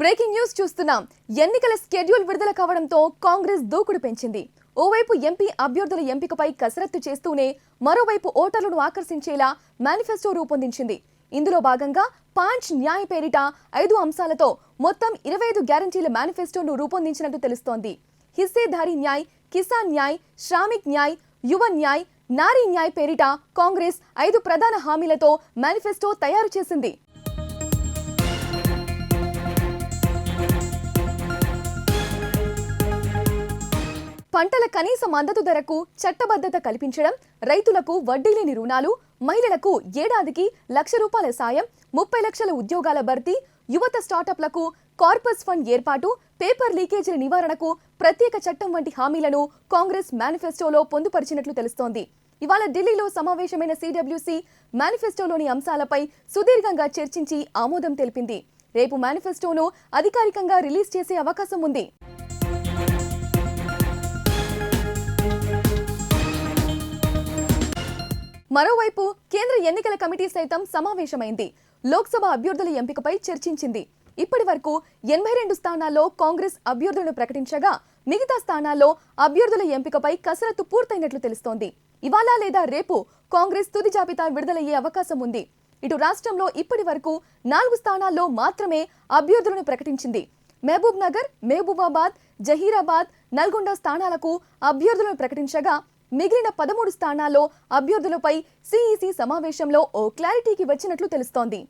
Breaking news చూస్తున్నాం. ఎన్నికల schedule విడుదల కావడంతో కాంగ్రెస్ దూకుడు పెంచింది. ఓవైపు ఎంపీ అభ్యర్థుల ఎంపికపై కసరత్తు చేస్తూనే మరోవైపు ఓటర్లను ఆకర్షించేలా మేనిఫెస్టో రూపొందించింది. ఇందులో భాగంగా పాంచ్ న్యాయ్ పేరిట 5 అంశాలతో మొత్తం 25 గ్యారంటీల మేనిఫెస్టోను రూపొందించినట్టు తెలుస్తోంది. హిస్సేదారీ న్యాయ్, కిసాన్ న్యాయ్, శ్రామిక్ న్యాయ్, యువ న్యాయ్, నారీ న్యాయ్ పేరిట కాంగ్రెస్ 5 ప్రధాన హామీలతో మేనిఫెస్టో తయారు చేసింది. పంటల కనీస మద్దతు ధరకు చట్టబద్ధత కల్పించడం, రైతులకు వడ్డీ లేని రుణాలు, మహిళలకు ఏడాదికి ₹1,00,000 సాయం, 30 లక్షల ఉద్యోగాల భర్తీ, యువత స్టార్టప్లకు కార్పస్ ఫండ్ ఏర్పాటు, పేపర్ లీకేజీల నివారణకు ప్రత్యేక చట్టం వంటి హామీలను కాంగ్రెస్ మేనిఫెస్టోలో పొందుపరిచినట్లు తెలుస్తోంది. ఇవాళ ఢిల్లీలో సమావేశమైన సిడబ్ల్యూసీ మేనిఫెస్టోలోని అంశాలపై సుదీర్ఘంగా చర్చించి ఆమోదం తెలిపింది. రేపు మేనిఫెస్టోను అధికారికంగా రిలీజ్ చేసే అవకాశం ఉంది. మరోవైపు కేంద్ర ఎన్నికల కమిటీ సైతం సమావేశమైంది. లోక్సభ అభ్యర్థుల ఎంపికపై చర్చించింది. ఇప్పటి వరకు 82 స్థానాల్లో కాంగ్రెస్ అభ్యర్థులను ప్రకటించగా మిగతా స్థానాల్లో అభ్యర్థుల ఎంపికపై కసరత్తు పూర్తయినట్లు తెలుస్తోంది. ఇవాళ లేదా రేపు కాంగ్రెస్ తుది జాబితా విడుదలయ్యే అవకాశం ఉంది. ఇటు రాష్ట్రంలో ఇప్పటి వరకు 4 స్థానాల్లో మాత్రమే అభ్యర్థులను ప్రకటించింది. మహబూబ్ నగర్, మహబూబాబాద్, జహీరాబాద్, నల్గొండ స్థానాలకు అభ్యర్థులను ప్రకటించగా మిగిలిన 13 స్థానాల్లో అభ్యర్థులపై సిఈసి సమావేశంలో ఓ క్లారిటీకి వచ్చినట్లు తెలుస్తోంది.